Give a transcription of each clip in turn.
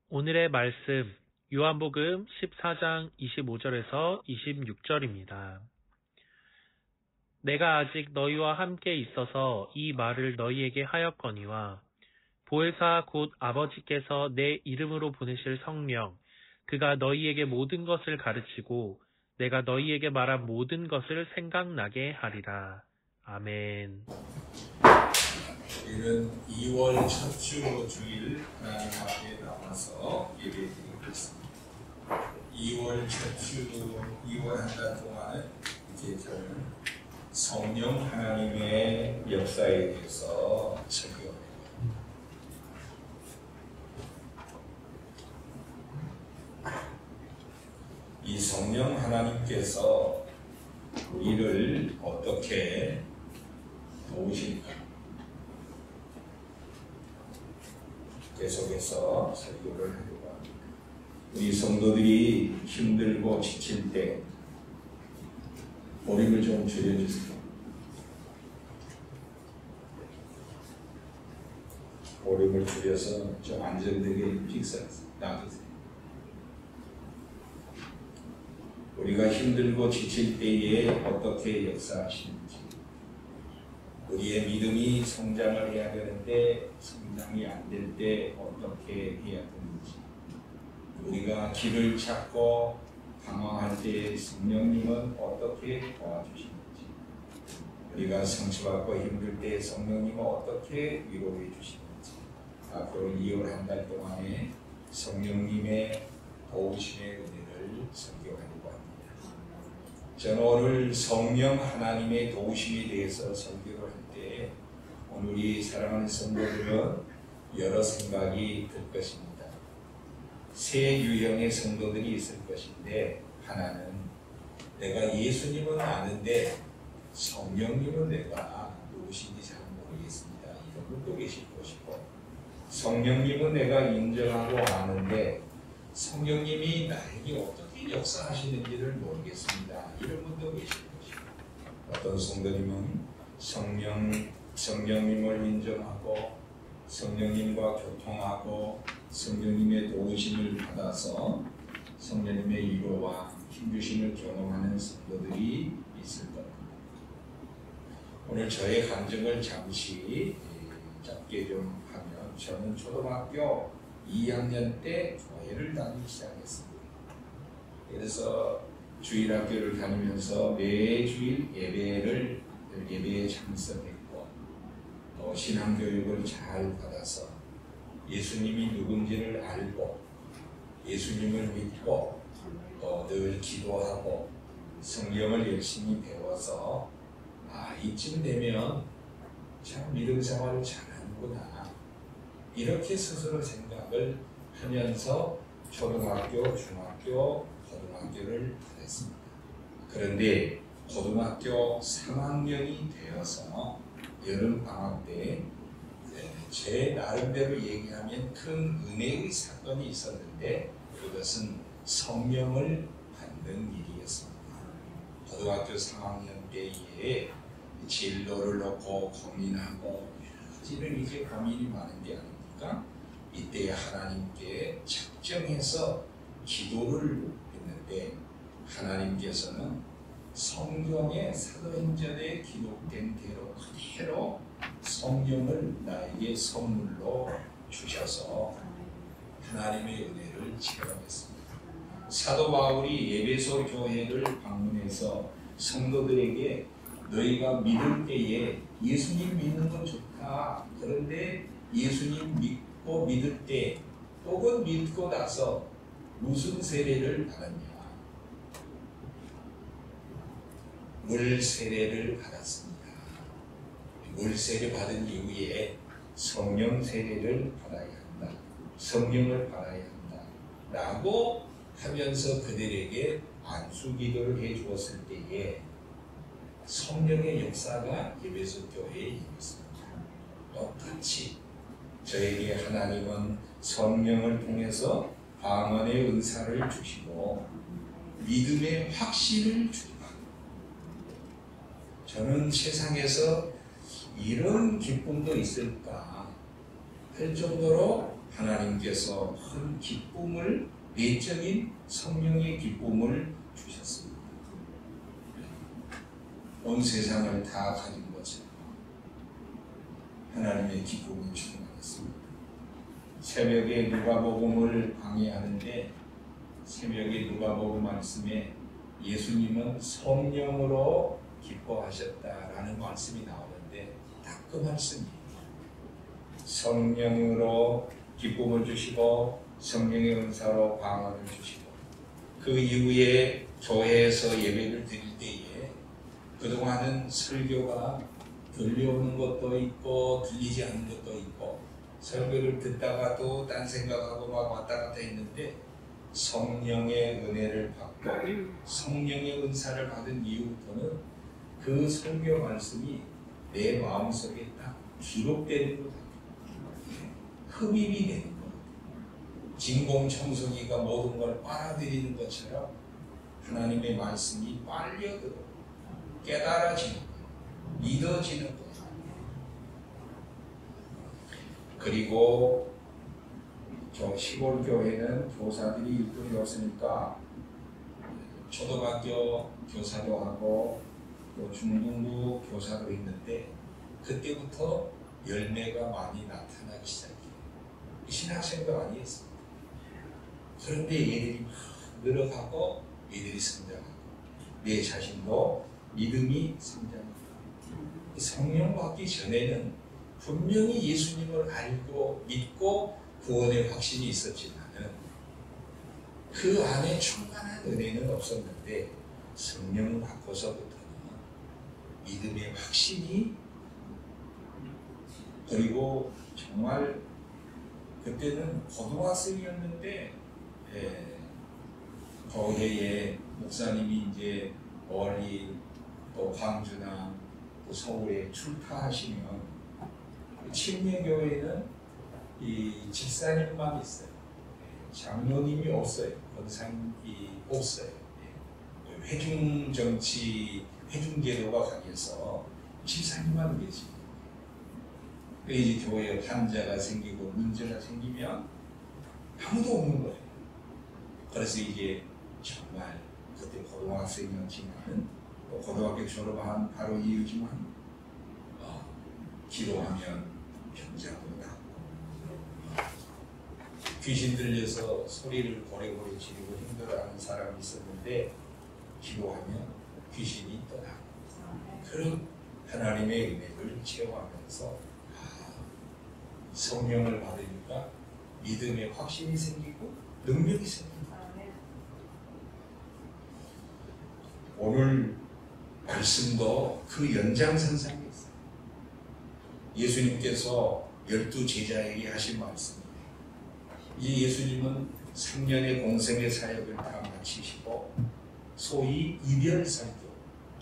오늘의 말씀 요한복음 14장 25절에서 26절입니다. 내가 아직 너희와 함께 있어서 이 말을 너희에게 하였거니와 보혜사 곧 아버지께서 내 이름으로 보내실 성령 그가 너희에게 모든 것을 가르치고 내가 너희에게 말한 모든 것을 생각나게 하리라. 아멘. 우리는 2월 첫 주 주일 하나님 앞에 나와서 예배드리고 있습니다. 2월 첫 주, 2월 한 달 동안은 이제 저는 성령 하나님의 역사에 대해서 설교합니다. 이 성령 하나님께서 우리를 어떻게 도우실까? 계속해서 설교를 하려고 합니다. 우리 성도들이 힘들고 지칠 때 볼륨을 좀 줄여주세요. 볼륨을 줄여서 좀 안정되게 픽스하세요. 놔두세요. 우리가 힘들고 지칠 때에 어떻게 역사하시는지, 우리의 믿음이 성장을 해야 되는데 성장이 안 될 때 어떻게 해야 되는지, 우리가 길을 찾고 방황할 때 성령님은 어떻게 도와주시는지, 우리가 상처받고 힘들 때 성령님은 어떻게 위로해 주시는지, 앞으로 2월 한 달 동안에 성령님의 도우심의 은혜를 설교하려고 합니다. 저는 오늘 성령 하나님의 도우심에 대해서 설교를 할 때 오늘 우리 사랑하는 성도들은 여러 생각이 들 것입니다. 세 유형의 성도들이 있을 것인데, 하나는 내가 예수님은 아는데 성령님은 내가 누구신지 잘 모르겠습니다. 이런 분도 계실 것이고, 성령님은 내가 인정하고 아는데 성령님이 나에게 어떻게 역사하시는지를 모르겠습니다. 이런 분도 계실 것이고, 어떤 성도님은 성령님을 인정하고 성령님과 교통하고 성령님의 도우심을 받아서 성령님의 위로와 힘주심을 경험하는 성도들이 있을 겁니다. 오늘 저의 감정을 잠시 짧게 좀 하면, 저는 초등학교 2학년 때 교회를 다니기 시작했습니다. 그래서 주일학교를 다니면서 매주일 예배에 참석했고, 또 신앙교육을 잘 받아서 예수님이 누군지를 알고 예수님을 믿고 또 늘 기도하고 성경을 열심히 배워서 이쯤 되면 참 믿음 생활을 잘하는구나, 이렇게 스스로 생각을 하면서 초등학교, 중학교, 고등학교를 다녔습니다. 그런데 고등학교 3학년이 되어서 여름방학 때 제 나름대로 얘기하면 큰 은혜의 사건이 있었는데, 그것은 성령을 받는 일이었습니다. 고등학교 3학년 때에 진로를 놓고 고민하고 여러 가지를 이제 고민이 많은데 아닙니까? 이때 하나님께 작정해서 기도를 했는데, 하나님께서는 성경의 사도행전에 기록된 대로 그대로 성령을 나에게 선물로 주셔서 하나님의 은혜를 체험했습니다. 사도 바울이 에베소 교회를 방문해서 성도들에게 너희가 믿을 때에 예수님 믿는 건 좋다. 그런데 예수님 믿고 믿을 때 혹은 믿고 나서 무슨 세례를 받았냐? 물 세례를 받았습니다. 물 세례 받은 이후에 성령 세례를 받아야 한다. 성령을 받아야 한다. 라고 하면서 그들에게 안수기도를 해 주었을 때에 성령의 역사가 에베소 교회에 임했습니다. 똑같이 저에게 하나님은 성령을 통해서 방언의 은사를 주시고 믿음의 확신을 주십니다. 저는 세상에서 이런 기쁨도 있을까 할 정도로 하나님께서 큰 기쁨을, 내적인 성령의 기쁨을 주셨습니다. 온 세상을 다 가진 것처럼 하나님의 기쁨이 충만했습니다. 새벽에 누가복음을 강의하는데 새벽에 누가복음 말씀에 예수님은 성령으로 기뻐하셨다라는 말씀이 나오는데 딱 그 말씀이에요. 성령으로 기쁨을 주시고 성령의 은사로 방언을 주시고 그 이후에 교회에서 예배를 드릴 때에 그동안은 설교가 들려오는 것도 있고 들리지 않는 것도 있고 설교를 듣다가도 딴 생각하고 막 왔다 갔다 했는데 성령의 은혜를 받고 성령의 은사를 받은 이후부터는 그 설교 말씀이 내 마음속에 딱 기록되는 것 같아요. 흡입이 되는 것 같아요. 진공청소기가 모든 걸 빨아들이는 것처럼 하나님의 말씀이 빨려들어 깨달아지는 거예요. 믿어지는 거예요. 그리고 시골 교회는 교사들이 일꾼이 없으니까 초등학교 교사도 하고 또 중등부 교사도 있는데 그때부터 열매가 많이 나타나기 시작해요. 신학생도 아니었습니다. 그런데 얘들이 막 늘어가고 얘들이 성장하고 내 자신도 믿음이 성장하고 성령 받기 전에는 분명히 예수님을 알고 믿고 구원의 확신이 있었지만은 그 안에 충만한 은혜는 없었는데 성령을 받고서부터는 믿음의 확신이 그리고 정말 그때는 고등학생이었는데 교회에 목사님이 이제 멀리 또 광주나 또 서울에 출타하시면 침례교회는 이 집사님만 있어요. 장로님이 없어요. 권상이 없어요. 회중 정치, 회중제도가 강해서 집사님만 계십니다. 이제 교회에 환자가 생기고 문제가 생기면 아무도 없는 거예요. 그래서 이제 정말 그때 고등학생이었지만 또 고등학교 졸업한 바로 이후지만 기도하면 병자도 낫고 귀신 들려서 소리를 고래고래 지르고 힘들어하는 사람이 있었는데 기도하면 귀신이 떠나고 그런 하나님의 은혜를 체험하면서 성령을 받으니까 믿음의 확신이 생기고 능력이 생깁니다. 오늘 말씀도 그 연장선상에 있어요. 예수님께서 12제자에게 하신 말씀이에요. 이 예수님은 3년의 공생의 사역을 다 마치시고 소위 이별설교,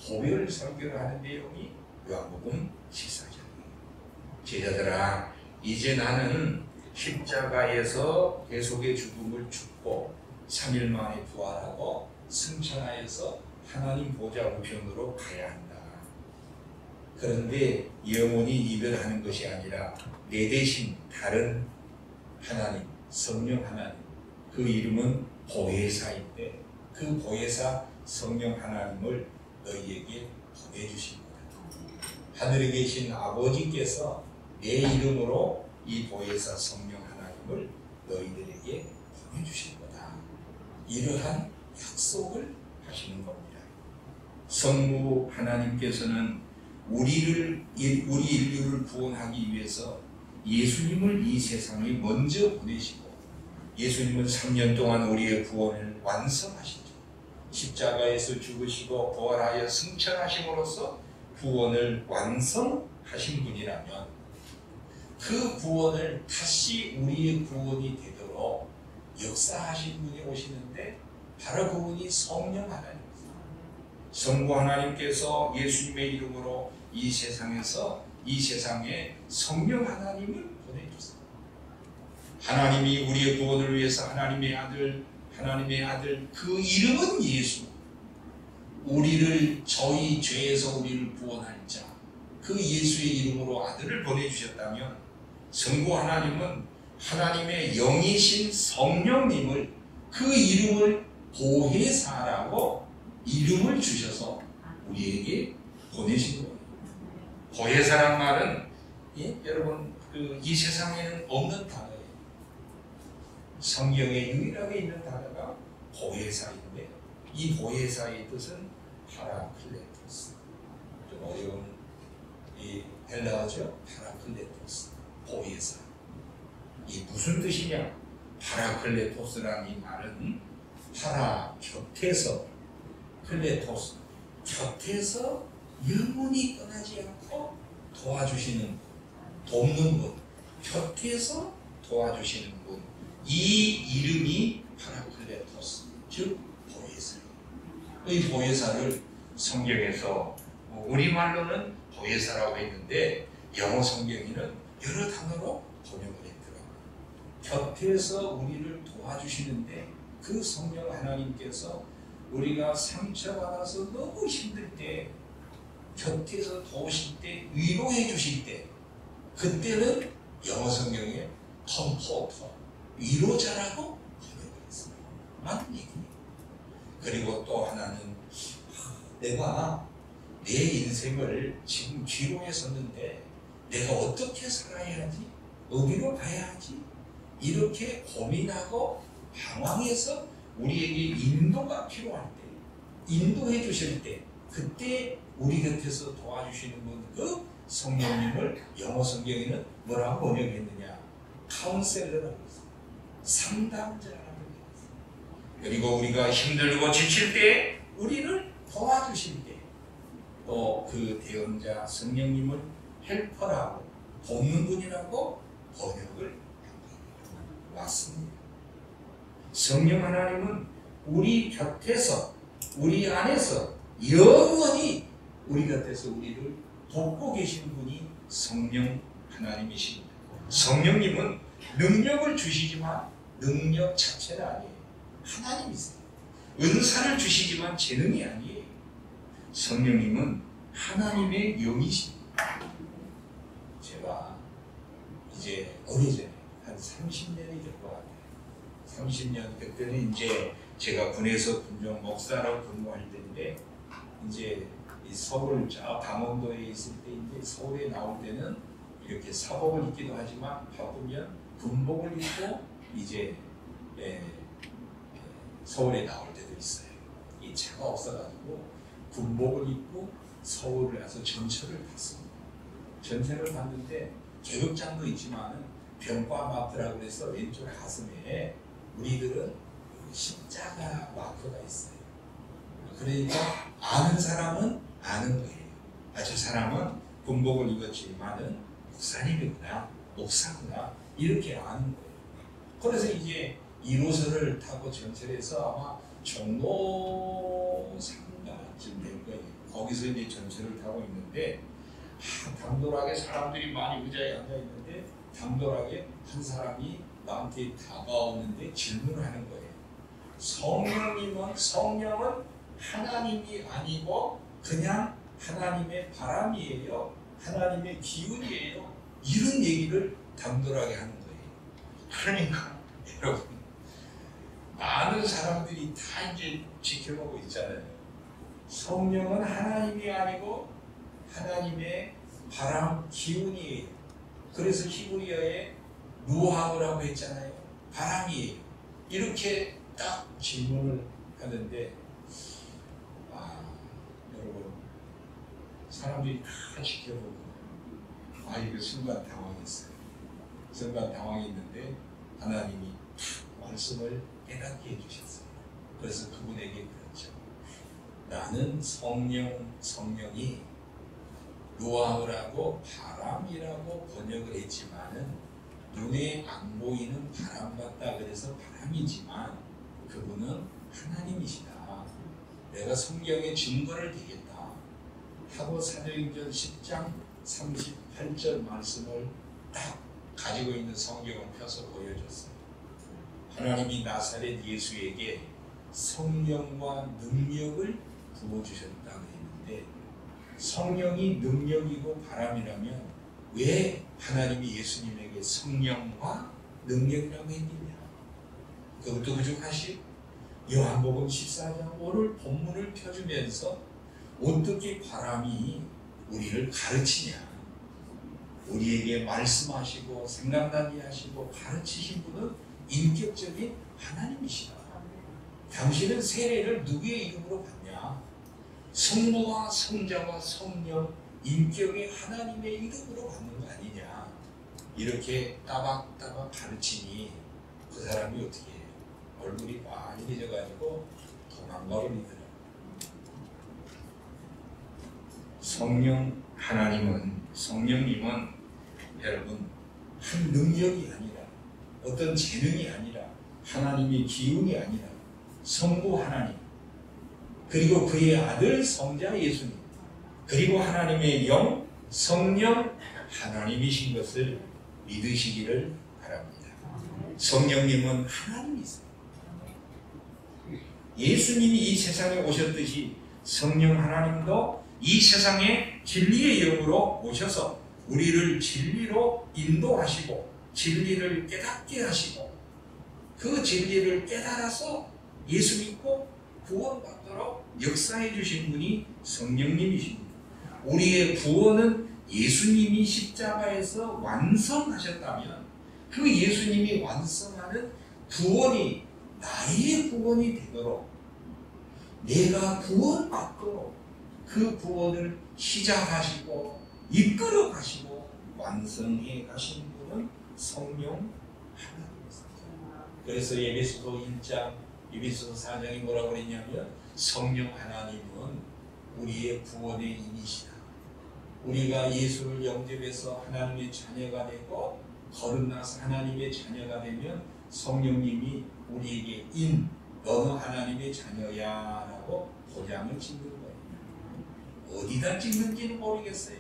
고별설교를 하는 내용이 요한복음 14장이에요. 제자들아, 이제 나는 십자가에서 계속의 죽음을 죽고 3일 만에 부활하고 승천하여서 하나님 보좌 우편으로 가야 한다. 그런데 영원히 이별하는 것이 아니라 내 대신 다른 하나님, 성령 하나님, 그 이름은 보혜사인데 그 보혜사 성령 하나님을 너희에게 보내주신 거다. 하늘에 계신 아버지께서 내 이름으로 이 보혜사 성령 하나님을 너희들에게 보내주실 거다. 이러한 약속을 하시는 겁니다. 성부 하나님께서는 우리 인류를 구원하기 위해서 예수님을 이 세상에 먼저 보내시고 예수님은 3년 동안 우리의 구원을 완성하시죠. 십자가에서 죽으시고 부활하여 승천하심으로써 구원을 완성하신 분이라면 그 구원을 다시 우리의 구원이 되도록 역사하신 분이 오시는데 바로 그분이 성령 하나님입니다. 성부 하나님께서 예수님의 이름으로 이 세상에 성령 하나님을 보내주셨습니다. 하나님이 우리의 구원을 위해서 하나님의 아들 그 이름은 예수, 저희 죄에서 우리를 구원할 자, 그 예수의 이름으로 아들을 보내주셨다면 성부 하나님은 하나님의 영이신 성령님을 그 이름을 보혜사라고 이름을 주셔서 우리에게 보내신 거예요. 보혜사란 말은 여러분 이 세상에는 없는 단어예요. 성경에 유일하게 있는 단어가 보혜사인데 이 보혜사의 뜻은 파라클레토스. 좀 어려운 이 헬라어죠. 파라클레토스. 보혜사. 이 무슨 뜻이냐? 파라클레토스라는 이 말은 파라 곁에서 클레토스 곁에서 영원히 떠나지 않고 도와주시는 돕는 분, 곁에서 도와주시는 분. 이 이름이 파라클레토스, 즉 보혜사. 이 보혜사를 성경에서 우리말로는 보혜사라고 했는데 영어 성경에는 여러 단어로 번역을 했더라고요. 곁에서 우리를 도와주시는데 그 성령 하나님께서 우리가 상처받아서 너무 힘들 때 곁에서 도우실 때 위로해 주실 때 그때는 영어 성경에 컴포터 위로자라고 번역을 했어요. 맞는 얘기입니다. 그리고 또 하나는 내가 내 인생을 지금 기로에 섰는데 내가 어떻게 살아야 하지? 어디로 가야 하지? 이렇게 고민하고 방황해서 우리에게 인도가 필요할 때 인도해 주실 때 그때 우리 곁에서 도와주시는 분 그 성령님을 영어 성경에는 뭐라고 번역했느냐? 카운셀러라고 했어요. 상담자라고 했어요. 그리고 우리가 힘들고 지칠 때 우리를 도와주실 때 또 그 대언자 성령님을 헬퍼라고 돕는 분이라고 번역을 왔습니다. 성령 하나님은 우리 곁에서 우리 안에서 영원히 우리 곁에서 우리를 돕고 계신 분이 성령 하나님이십니다. 성령님은 능력을 주시지만 능력 자체는 아니에요. 하나님이세요. 은사를 주시지만 재능이 아니에요. 성령님은 하나님의 영이십니다. 제가 이제 오래전에 한 30년이 될 것 같아요. 30년 그때는 이제 제가 군에서 군종 목사로 근무할 때인데 이제 이 서울 저 강원도에 있을 때 이제 서울에 나올 때는 이렇게 사복을 입기도 하지만 바쁘면 군복을 입고 이제 서울에 나올 때도 있어요. 이 차가 없어가지고 군복을 입고 서울을 가서 전철을 탔습니다. 전철을 탔는데 교육장도 있지만은 병과마크라고 해서 왼쪽 가슴에 우리들은 십자가 마크가 있어요. 그러니까 아는 사람은 아는 거예요. 저 사람은 군복을 입었지만은 목사님이구나, 목사구나 이렇게 아는 거예요. 그래서 이제 1호선을 타고 전철에서 아마 종로 상가쯤 될 거예요. 거기서 이제 전철을 타고 있는데 당돌하게 사람들이 많이 의자에 앉아 있는데 당돌하게 한 사람이 나한테 다가오는데 질문을 하는 거예요. 성령은 하나님이 아니고 그냥 하나님의 바람이에요. 하나님의 기운이에요. 이런 얘기를 당돌하게 하는 거예요. 그러니까 여러분 많은 사람들이 다 이제 지켜보고 있잖아요. 성령은 하나님이 아니고 하나님의 바람 기운이에요. 그래서 히브리어에 루하우라고 했잖아요. 바람이에요. 이렇게 딱 질문을 하는데 여러분 사람들이 다 지켜보고 이거 순간 당황했어요. 순간 당황했는데 하나님이 말씀을 깨닫게 해주셨어요. 그래서 그분에게 그랬죠. 나는 성령이 루아흐라고 바람이라고 번역을 했지만은 눈에 안 보이는 바람 같다 그래서 바람이지만 그분은 하나님이시다. 내가 성경의 증거를 드리겠다 하고 사도행전 10장 38절 말씀을 딱 가지고 있는 성경을 펴서 보여줬어요. 하나님이 나사렛 예수에게 성령과 능력을 부어주셨다고 했는데 성령이 능력이고 바람이라면 왜 하나님이 예수님에게 성령과 능력이라고 했느냐? 그것도 부족하시? 요한복음 14장 오늘 본문을 펴주면서 어떻게 바람이 우리를 가르치냐? 우리에게 말씀하시고 생각나게 하시고 가르치신 분은 인격적인 하나님이시다. 당신은 세례를 누구의 이름으로 받냐? 성부와 성자와 성령 인격의 하나님의 이름으로 받는 거 아니냐? 이렇게 따박따박 가르치니 그 사람이 어떻게 해요? 얼굴이 빨개져가지고 도망가 버리더라. 성령님은 여러분 한 능력이 아니라 어떤 재능이 아니라 하나님의 기운이 아니라 성부 하나님 그리고 그의 아들 성자 예수님 그리고 하나님의 영 성령 하나님이신 것을 믿으시기를 바랍니다. 성령님은 하나님이세요. 예수님이 이 세상에 오셨듯이 성령 하나님도 이 세상에 진리의 영으로 오셔서 우리를 진리로 인도하시고 진리를 깨닫게 하시고 그 진리를 깨달아서 예수 믿고 구원받도록 역사해 주신 분이 성령님이십니다. 우리의 구원은 예수님이 십자가에서 완성하셨다면 그 예수님이 완성하는 구원이 나의 구원이 되도록 내가 구원받도록 그 구원을 시작하시고 이끌어 가시고 완성해 가신 분은 성령 하나님이십니다. 그래서 에베소서 1장, 에베소서 4장이 뭐라고 그랬냐면 성령 하나님은 우리의 구원의 인이시다. 우리가 예수를 영접해서 하나님의 자녀가 되고 거듭나서 하나님의 자녀가 되면 성령님이 우리에게 너는 하나님의 자녀야 라고 도장을 찍는 거예요. 어디다 찍는지는 모르겠어요.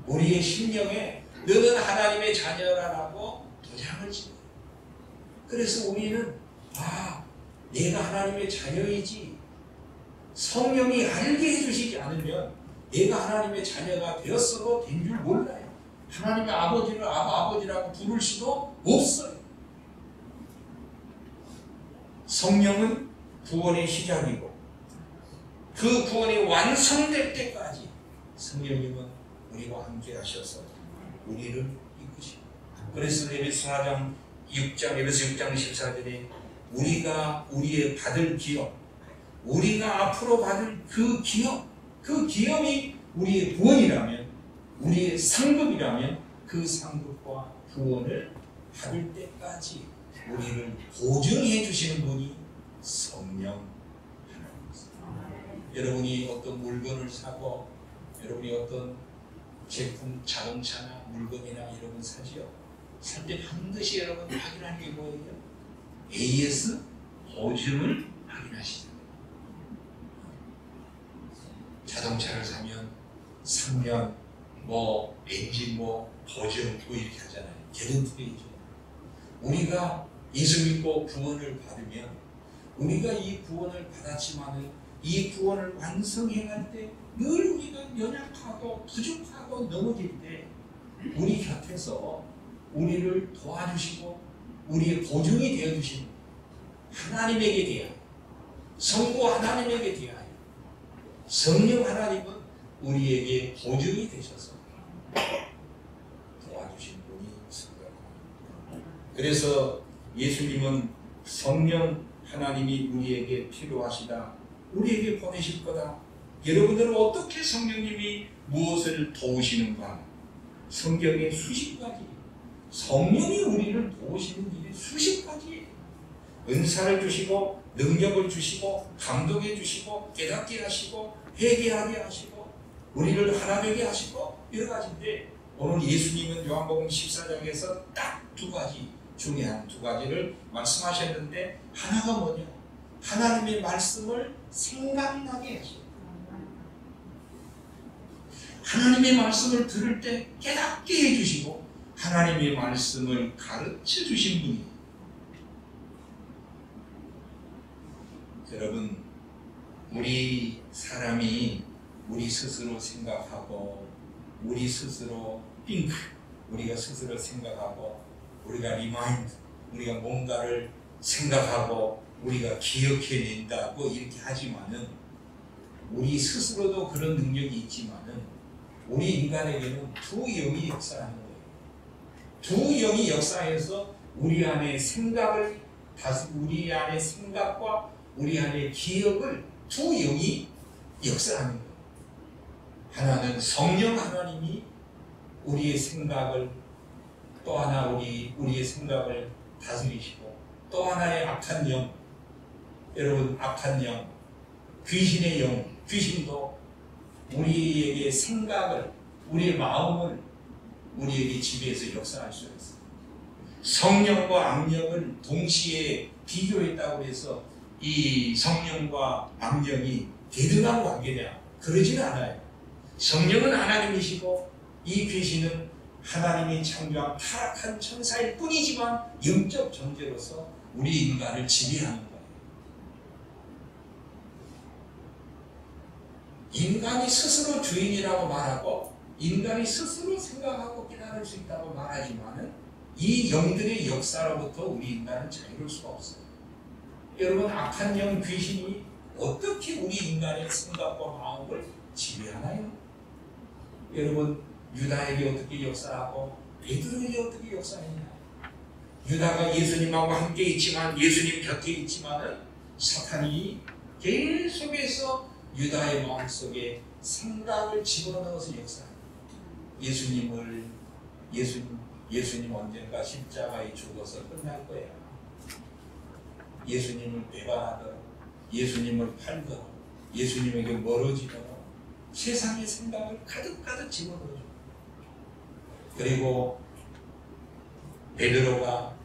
우리의 심령에 너는 하나님의 자녀라고 도장을 찍어요. 그래서 우리는 내가 하나님의 자녀이지 성령이 알게 해주시지 않으면 내가 하나님의 자녀가 되었어도 된 줄 몰라요. 하나님의 아버지를 아버지라고 부를 수도 없어요. 성령은 구원의 시작이고 그 구원이 완성될 때까지 성령님은 우리와 함께 하셔서 우리를 이끄시고 그래서 에베소 6장 14절에 우리가 우리의 받을 기업 우리가 앞으로 받을 그 기업이 우리의 구원이라면 우리의 상급이라면 그 상급과 구원을 받을 때까지 우리를 보증해 주시는 분이 성령 하나님입니다. 여러분이 어떤 물건을 사고 여러분이 어떤 제품, 자동차나 물건이나 이런 건 사지요. 살 때 반드시 여러분 확인하는 게 뭐예요? AS 보증을 확인하시죠. 자동차를 사면 3년 엔진 보증 이렇게 하잖아요. 개런티죠. 우리가 예수 믿고 구원을 받으면 우리가 이 구원을 받았지만은 이 구원을 완성해갈 때 늘 우리가 연약하고 부족하고 넘어질 때 우리 곁에서 우리를 도와주시고 우리의 보증이 되어주신 하나님에게 대하여 성부 하나님에게 대하여 성령 하나님은 우리에게 보증이 되셔서 도와주신 분이 성령입니다. 그래서 예수님은 성령 하나님이 우리에게 필요하시다. 우리에게 보내실 거다. 여러분들은 어떻게 성령님이 무엇을 도우시는가? 성경에 수십 가지 성령이 우리를 도우시는 일이 수십 가지 은사를 주시고 능력을 주시고 감동해 주시고 깨닫게 하시고 회개하게 하시고 우리를 하나 되게 하시고 여러 가지인데 오늘 예수님은 요한복음 14장에서 딱 두 가지 중에 한 두 가지를 말씀하셨는데 하나가 뭐냐? 하나님의 말씀을 생각나게 하시고 하나님의 말씀을 들을 때 깨닫게 해주시고 하나님의 말씀을 가르쳐 주신 분이 여러분 우리 사람이 우리 스스로 생각하고 우리 스스로 우리가 스스로 생각하고 우리가 리마인드, 우리가 뭔가를 생각하고 우리가 기억해낸다고 이렇게 하지만은 우리 스스로도 그런 능력이 있지만은 우리 인간에게는 두 영이 역사하는 거예요. 두 영이 역사해서 우리 안에 생각을 우리 안에 생각과 우리 안에 기억을 두 영이 역사하는 거예요. 하나는 성령 하나님이 우리의 생각을 또 하나 우리의 생각을 다스리시고 또 하나의 악한 영, 여러분 악한 영, 귀신의 영, 귀신도 우리에게 생각을, 우리의 마음을 우리에게 지배해서 역사할 수 있어요. 성령과 악령을 동시에 비교했다고 해서 이 성령과 악령이 대등한 관계냐? 그러지는 않아요. 성령은 하나님이시고 이 귀신은 하나님이 창조한 타락한 천사일 뿐이지만 영적 존재로서 우리 인간을 지배하는 거예요. 인간이 스스로 주인이라고 말하고 인간이 스스로 생각하고 깨달을 수 있다고 말하지만은 이 영들의 역사로부터 우리 인간은 자유로울 수가 없어요. 여러분 악한 영 귀신이 어떻게 우리 인간의 생각과 마음을 지배하나요? 여러분 유다에게 어떻게 역사하고 베드로에게 어떻게 역사했냐? 유다가 예수님하고 함께 있지만 예수님 곁에 있지만은 사탄이 계속해서 유다의 마음속에 생각을 집어넣어서 역사합니다. 예수님 언젠가 십자가에 죽어서 끝날 거야. 예수님을 배반하더라, 예수님을 팔더라, 예수님에게 멀어지더라, 세상의 생각을 가득가득 집어넣어줘. 그리고 베드로가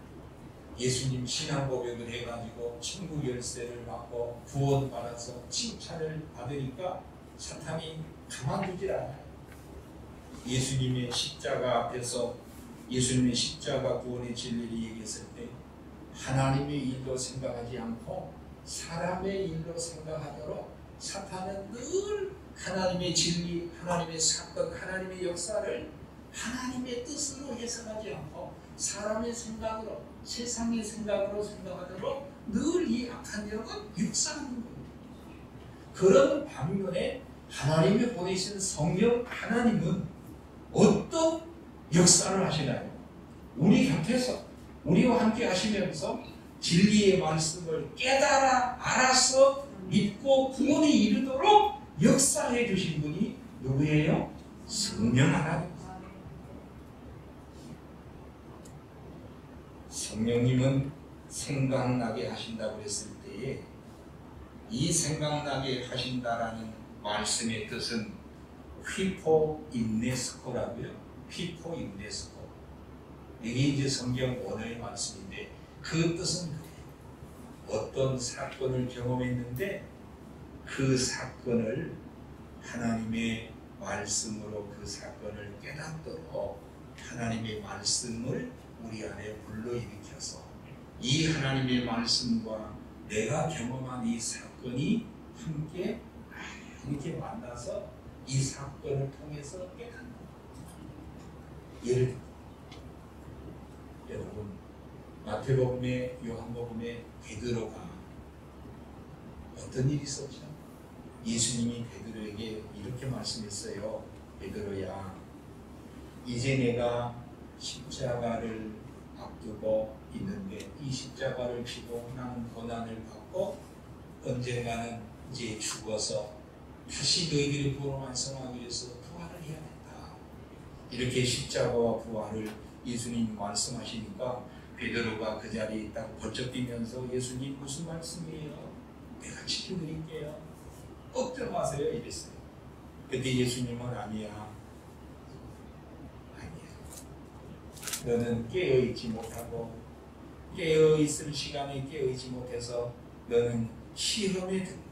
예수님 신앙 고백을 해가지고 천국 열쇠를 받고 구원받아서 칭찬을 받으니까 사탄이 가만두질 않아요. 예수님의 십자가 앞에서 예수님의 십자가 구원의 진리를 얘기했을 때 하나님의 일로 생각하지 않고 사람의 일로 생각하도록 사탄은 늘 하나님의 진리, 하나님의 사건, 하나님의 역사를 하나님의 뜻으로 해석하지 않고 사람의 생각으로, 세상의 생각으로 생각하도록 늘 이 악한 영은 역사하는 거예요. 그런 반면에 하나님이 보내신 성령 하나님은 어떤 역사를 하시나요? 우리 곁에서 우리와 함께 하시면서 진리의 말씀을 깨달아 알아서 믿고 구원에 이르도록 역사해 주신 분이 누구예요? 성령 하나님. 성령님은 생각나게 하신다고 했을 때에 이 생각나게 하신다라는 말씀의 뜻은 휘포 임네스코라고요. 휘포 임네스코. 이게 이제 성경 원어의 말씀인데 그 뜻은 어떤 사건을 경험했는데 그 사건을 하나님의 말씀으로 그 사건을 깨닫도록 하나님의 말씀을 우리 안에 불러일으켜서 이 하나님의 말씀과 내가 경험한 이 사건이 함께 이렇게 만나서 이 사건을 통해서 깨닫는 거예요. 예를 들어 여러분 마태복음에 요한복음에 베드로가 어떤 일이 있었죠? 예수님이 베드로에게 이렇게 말씀했어요. 베드로야, 이제 내가 십자가를 앞두고 있는데 이 십자가를 지고 나는 고난을 받고 언젠가는 이제 죽어서 다시 너희들의 구원을 완성하기 위해서 부활을 해야 된다. 이렇게 십자가와 부활을 예수님이 말씀하시니까 베드로가 그 자리에 딱 번쩍 뛰면서 예수님 무슨 말씀이에요? 내가 지켜드릴게요. 꼭 들어가세요 이랬어요. 그때 예수님은 아니야. 너는 깨어있지 못하고 깨어있을 시간에 깨어있지 못해서 너는 시험에 들고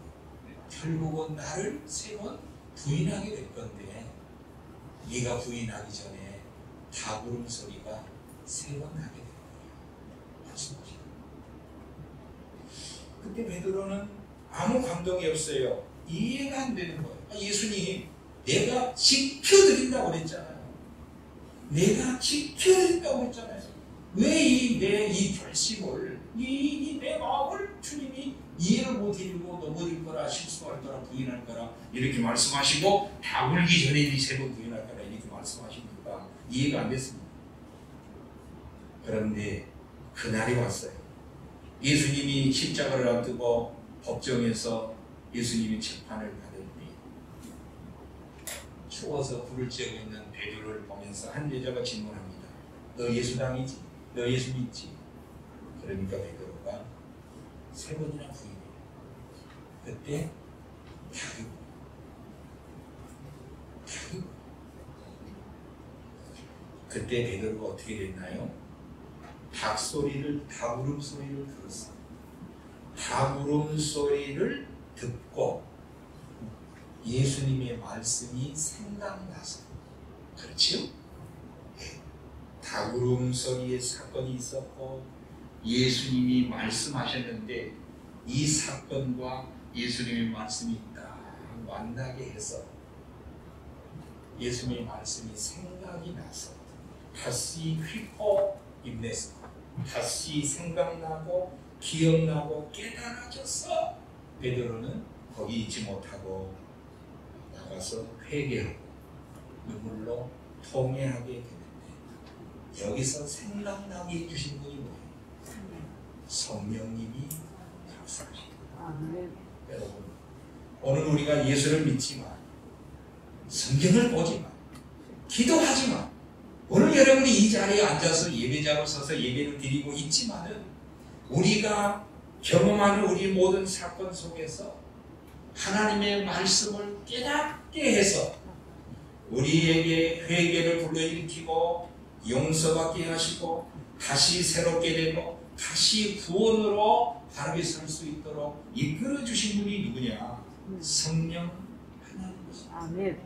결국은 나를 세 번 부인하게 될 건데 네가 부인하기 전에 다부름 소리가 세 번 나게 될 거야. 말씀하시죠. 그때 베드로는 아무 감동이 없어요. 이해가 안 되는 거예요. 예수님, 내가 지켜드린다고 그랬잖아요. 내가 지켜야 된다고 했잖아요. 왜 내 이 결심을, 내 마음을 주님이 이해를 못해주고 넘어질 거라, 실수할 거라, 부인할 거라 이렇게 말씀하시고 다 울기 전에 이 세 번 부인할 거라 이렇게 말씀하시니까 이해가 안 됐습니다. 그런데 그날이 왔어요. 예수님이 십자가를 앞두고 법정에서 예수님이 재판을 받을 때 추워서 불을 쬐고 있는 베드로를 보면서 한 여자가 질문합니다. 너 예수당이지? 너 예수 믿지? 그러니까 베드로가 세 번이나 부인해요. 그때 그때 베드로가 어떻게 됐나요? 닭울음 소리를 들었어요. 닭울음 소리를 듣고 예수님의 말씀이 생각나서, 그렇지요? 닭울음 소리의 사건이 있었고 예수님이 말씀하셨는데 이 사건과 예수님의 말씀이 딱 만나게 해서 예수님의 말씀이 생각이 나서 다시 휘포 입내서 다시 생각나고 기억나고 깨달아져서 베드로는 거기 있지 못하고 나가서 회개하고 눈물로 통회하게 되는데, 여기서 생각나게 해주신 분이 뭐예요? 성령님이 역사하십니다. 여러분, 오늘 우리가 예수를 믿지만, 성경을 보지만, 기도하지만, 오늘 여러분이 이 자리에 앉아서 예배자로 서서 예배를 드리고 있지만은 우리가 경험하는 우리 모든 사건 속에서 하나님의 말씀을 깨닫게 해서 우리에게 회개를 불러일으키고 용서받게 하시고 다시 새롭게 되고 다시 구원으로 바르게 설 수 있도록 이끌어 주신 분이 누구냐? 성령 하나님이십니다. 아멘.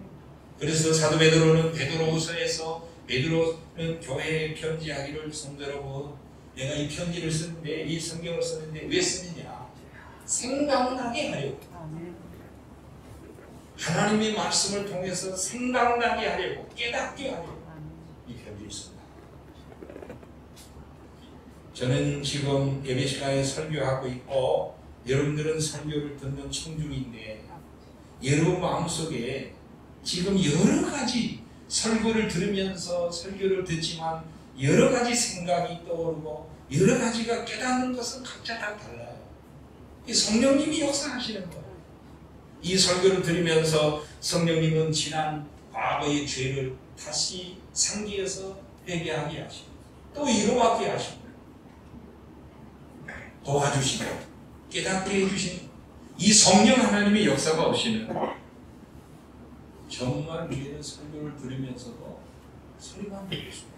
그래서 사도 베드로는 베드로후서에서 베드로는 교회에 편지하기를, 성도 여러분, 내가 이 편지를 쓰는데, 이 성경을 쓰는데 왜 쓰느냐? 생각나게 하려고. 하나님의 말씀을 통해서 생각나게 하려고, 깨닫게 하려고 이 편지를 씁니다. 저는 지금 예배 시간에 설교하고 있고 여러분들은 설교를 듣는 청중인데, 여러분 마음속에 지금 여러 가지 설교를 들으면서 설교를 듣지만 여러 가지 생각이 떠오르고 여러 가지가 깨닫는 것은 각자 다 달라요. 이 성령님이 역사하시는 거예요. 이 설교를 들으면서 성령님은 지난 과거의 죄를 다시 상기해서 회개하게 하시고 또 이루어가게 하시고 도와주시고 깨닫게 해주시는 이 성령 하나님의 역사가 없이는 정말 우리는 설교를 들으면서도 소리만 들겠습니다.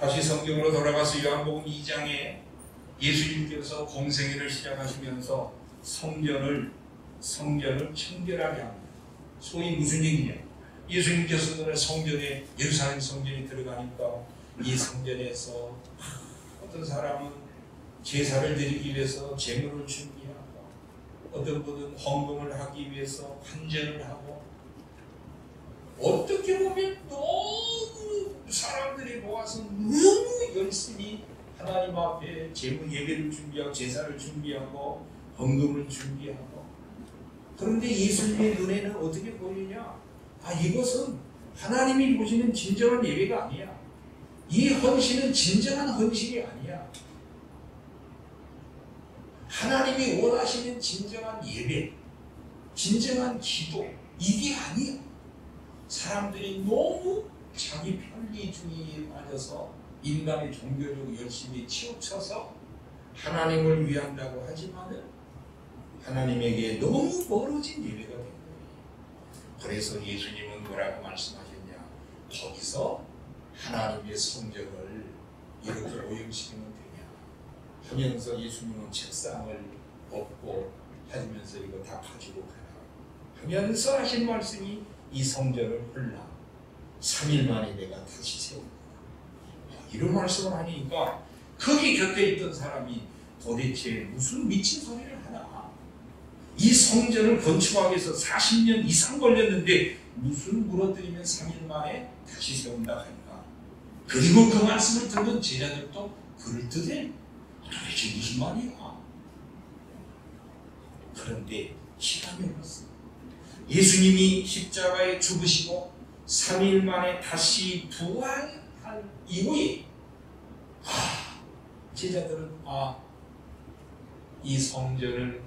다시 성경으로 돌아가서 요한복음 2장에 예수님께서 공생애를 시작하시면서 성전을 청결하게 합니다. 소위 무슨 얘기냐? 예수님께서는 성전에, 예루살렘 성전에 들어가니까 이 성전에서 어떤 사람은 제사를 드리기 위해서 제물을 준비하고, 어떤 분은 헌금을 하기 위해서 환전을 하고, 어떻게 보면 너무 사람들이 모아서 너무 열심히 하나님 앞에 제물 예배를 준비하고 제사를 준비하고 헌금을 준비하고, 그런데 예수님의 눈에는 어떻게 보이냐? 이것은 하나님이 보시는 진정한 예배가 아니야. 이 헌신은 진정한 헌신이 아니야. 하나님이 원하시는 진정한 예배, 진정한 기도, 이게 아니야. 사람들이 너무 자기 편리주의에 빠져서 인간의 종교적 열심히 치우쳐서 하나님을 위한다고 하지만은 하나님에게 너무 멀어진 예배가 된 거예요. 그래서 예수님은 뭐라고 말씀하셨냐? 거기서 하나님의 성전을 이렇게 오염시키면 되냐 하면서 예수님은 책상을 엎고 하면서 이거 다 가지고 가라 하면서 하신 말씀이 이 성전을 헐라 3일 만에 내가 다시 세운다. 이런 말씀을 하니까 거기 곁에 있던 사람이 도대체 무슨 미친 소리를 하나? 이 성전을 건축하기 위해서 40년 이상 걸렸는데 무슨 무너뜨리면 3일 만에 다시 세운다 하니까. 그리고 그 말씀을 듣는 제자들도 그럴듯해. 도대체 무슨 말이야? 그런데 시간이 흘렀어요. 예수님이 십자가에 죽으시고 3일 만에 다시 부활한 이후에 제자들은 이 성전을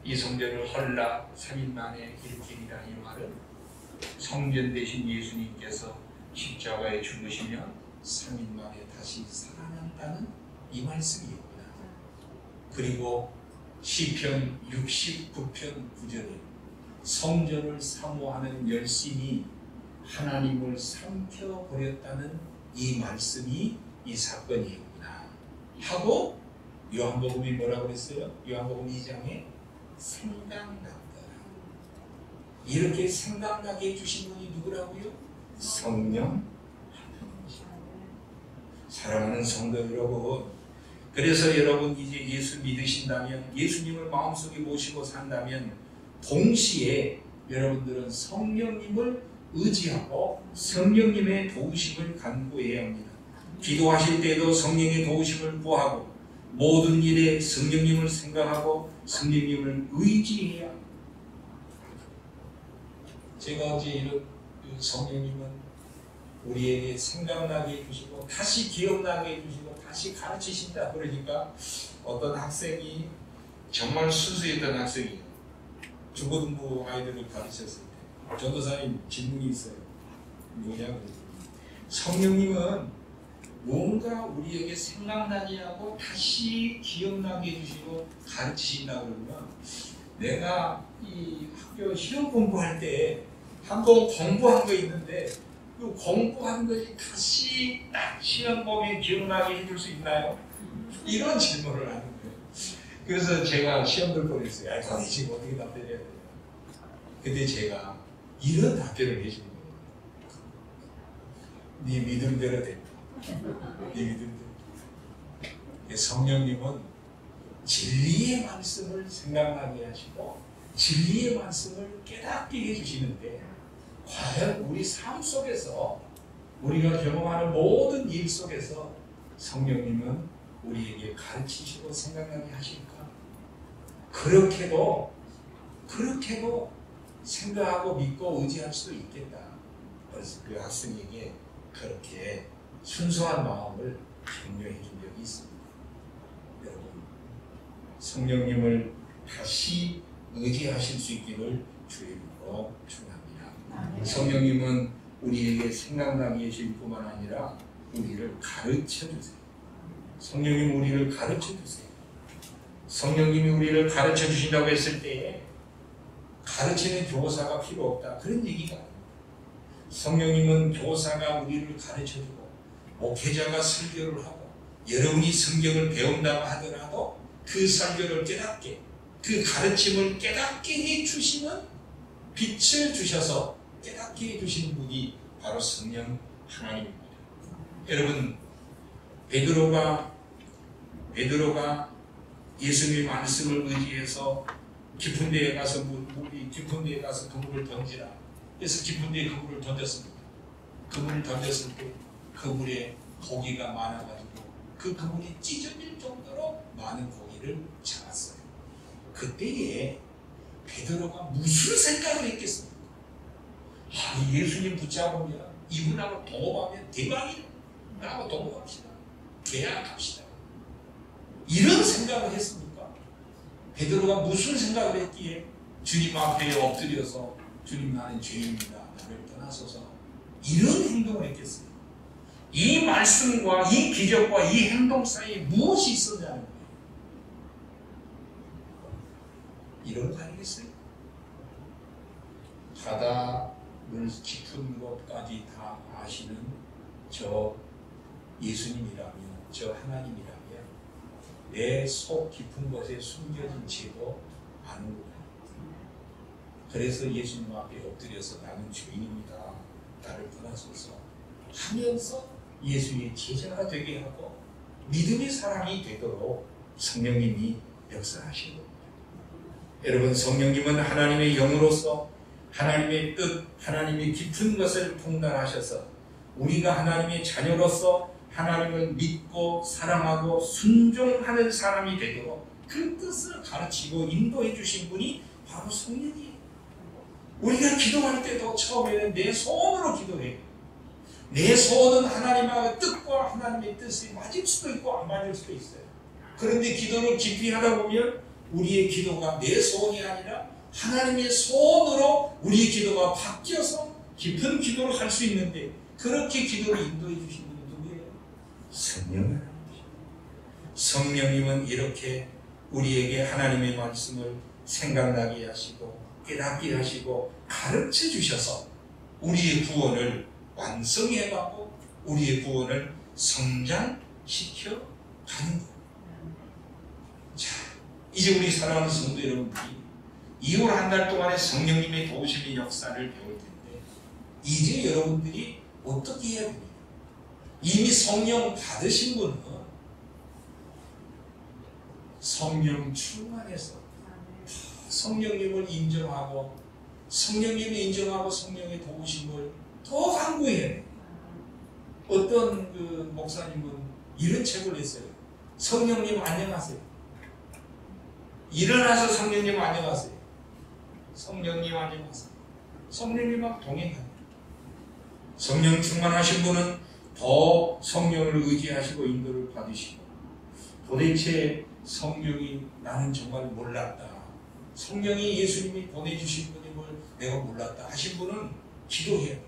헐라 3일 만에 일으키리라. 이 말은 성전 대신 예수님께서 십자가에 죽으시면 3일 만에 다시 살아난다는 이 말씀이었구나. 그리고 시편 69편 9절에 성전을 사모하는 열심이 하나님을 삼켜버렸다는 이 말씀이 이 사건이었구나 하고 요한복음이 뭐라고 그랬어요? 요한복음 2장에 생각났더라. 이렇게 생각나게 해주신 분이 누구라고요? 성령 하나님이시다. 사랑하는 성도 여러분, 그래서 여러분 이제 예수 믿으신다면, 예수님을 마음속에 모시고 산다면 동시에 여러분들은 성령님을 의지하고 성령님의 도우심을 간구해야 합니다. 기도하실 때도 성령의 도우심을 구하고 모든 일에 성령님을 생각하고 성령님을 의지해야 합니다. 제가 어제 이런 성령님은 우리에게 생각나게 해주시고 다시 기억나게 해주시고 다시 가르치신다 그러니까 어떤 학생이 정말 순수했던 학생이에요. 중고등부 아이들을 가르쳤을 때 전도사님 질문이 있어요. 뭐냐고. 성령님은 뭔가 우리에게 생각나게 하고 다시 기억나게 해주시고 가르치신다 그러면 내가 이 학교 시험 공부할 때 한번 공부한 거 있는데 그 공부한 것이 다시 딱 시험 보면 기억나게 해줄 수 있나요? 이런 질문을 하는 거예요. 그래서 제가 시험 볼 뻔했어요. 아니 지금 어떻게 답변해야 돼요? 근데 제가 이런 답변을 해주는 거예요. 네 믿음대로 된다. 네 믿음대로. 성령님은 진리의 말씀을 생각나게 하시고 진리의 말씀을 깨닫게 해주시는데 과연 우리 삶 속에서 우리가 경험하는 모든 일 속에서 성령님은 우리에게 가르치시고 생각나게 하실까? 그렇게도 생각하고 믿고 의지할 수도 있겠다. 그래서 그 학생에게 그렇게 순수한 마음을 격려해 준 적이 있습니다. 여러분, 성령님을 다시 의지하실 수 있기를 주의 이름으로 축원합니다. 성령님은 우리에게 생각나게 하실 뿐만 아니라 우리를 가르쳐 주세요. 성령님 우리를 가르쳐 주세요. 성령님이 우리를 가르쳐 주신다고 했을 때 가르치는 교사가 필요 없다. 그런 얘기가 아닙니다. 성령님은 교사가 우리를 가르쳐 주고 목회자가 설교를 하고 여러분이 성경을 배운다고 하더라도 그 설교를 깨닫게 그 가르침을 깨닫게 해주시는 빛을 주셔서 깨닫게 해주시는 분이 바로 성령 하나님입니다. 여러분 베드로가 예수님의 말씀을 의지해서 깊은 데에 가서 깊은 데에 가서 그물을 던지라. 그래서 깊은 데에 그물을 던졌습니다. 그물을 던졌을 때 그물에 고기가 많아가지고 그 그물이 찢어질 정도로 많은 고기를 잡았어요. 그때에 베드로가 무슨 생각을 했겠습니까? 예수님 붙잡으면 이분하고 동업하면 대박이다. 나하고 동업합시다. 계약합시다. 이런 생각을 했습니까? 베드로가 무슨 생각을 했기에 주님 앞에 엎드려서 주님 나는 죄인입니다. 나를 떠나소서 이런 행동을 했겠어요. 이 말씀과 이 기적과 이 행동 사이에 무엇이 있었냐는 거예요. 이런 거 아니겠어요? 바다 물 깊은 곳까지 다 아시는 저 예수님이라면, 저 하나님이라면 내 속 깊은 곳에 숨겨진 죄도 아는구나. 그래서 예수님 앞에 엎드려서 나는 죄인입니다. 나를 떠나소서 하면서 예수의 제자가 되게 하고 믿음의 사람이 되도록 성령님이 역사하신 겁니다. 여러분 성령님은 하나님의 영으로서 하나님의 뜻, 하나님의 깊은 것을 통달하셔서 우리가 하나님의 자녀로서 하나님을 믿고 사랑하고 순종하는 사람이 되도록 그 뜻을 가르치고 인도해 주신 분이 바로 성령이에요. 우리가 기도할 때도 처음에는 내 소원으로 기도해요. 내 소원은 하나님의 뜻과 하나님의 뜻이 맞을 수도 있고 안 맞을 수도 있어요. 그런데 기도를 깊이 하다 보면 우리의 기도가 내 소원이 아니라 하나님의 소원으로 우리의 기도가 바뀌어서 깊은 기도를 할 수 있는데, 그렇게 기도를 인도해 주신 분은 누구예요? 성령. 성령님은 이렇게 우리에게 하나님의 말씀을 생각나게 하시고 깨닫게 하시고 가르쳐 주셔서 우리의 구원을 완성해가고 우리의 구원을 성장시켜 가는 거예요. 자, 이제 우리 사랑하는 성도 여러분들이 2월 한 달 동안의 성령님의 도우심의 역사를 배울 텐데, 이제 여러분들이 어떻게 해야 됩니까? 이미 성령 받으신 분은 성령 충만해서 성령님을 인정하고 성령님을 인정하고 성령의 도우심을 더 강구해야 돼요. 어떤 그 목사님은 이런 책을 냈어요. 성령님 안녕하세요. 일어나서 성령님 안녕하세요. 성령님 안녕하세요. 성령님하고 동행합니다. 성령 충만하신 분은 더 성령을 의지하시고 인도를 받으시고, 도대체 성령이 나는 정말 몰랐다, 성령이 예수님이 보내주신 분임을 내가 몰랐다 하신 분은 기도해야 돼요.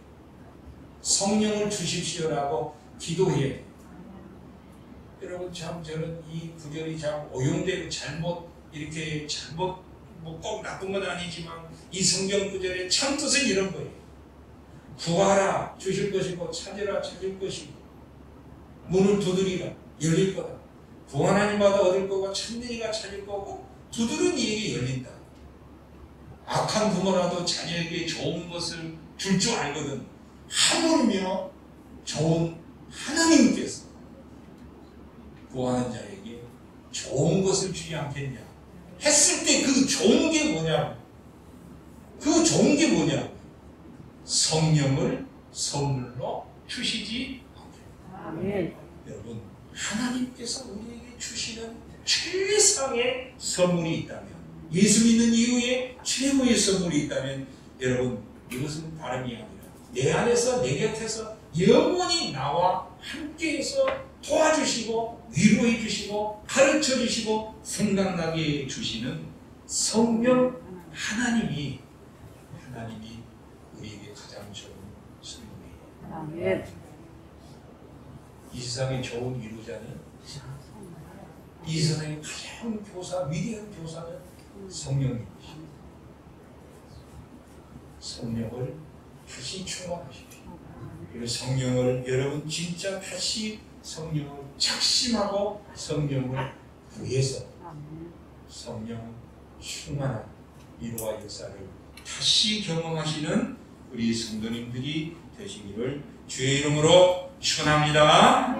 성령을 주십시오라고 기도해야 돼요. 여러분, 참 저는 이 구절이 참 오용되고 이렇게 잘못, 뭐 꼭 나쁜 건 아니지만 이 성경 구절의 참 뜻은 이런 거예요. 구하라 주실 것이고 찾으라 찾을 것이고 문을 두드리라 열릴 거다. 구하는 이마다 얻을 거고 찾는 이가 찾을 거고 두드리는 이에게 열린다. 악한 부모라도 자녀에게 좋은 것을 줄 줄 알거든. 하물며 좋은 하나님께서 구하는 자에게 좋은 것을 주지 않겠냐 했을 때 그 좋은 게 뭐냐? 그 좋은 게 뭐냐? 성령을 선물로 주시지 않겠냐. 아멘. 여러분, 하나님께서 우리에게 주시는 최상의 선물이 있다면, 예수 믿는 이후에 최고의 선물이 있다면, 여러분, 이것은 다름이 아니라 내 안에서 내 곁에서 영원히 나와 함께해서 도와주시고 위로해 주시고 가르쳐 주시고 생각나게 주시는 성령 하나님이 우리에게 가장 좋은 선물이에요. 이 세상에 좋은 위로자는, 이 세상에 가장 위대한 교사는 성령님이십니다. 성령을 다시 충만하십시오. 그리고 성령을, 여러분 진짜 다시 성령을 작심하고 성령을 구해서 성령 충만한 위로와 역사를 다시 경험하시는 우리 성도님들이 되시기를 주의 이름으로 축원합니다.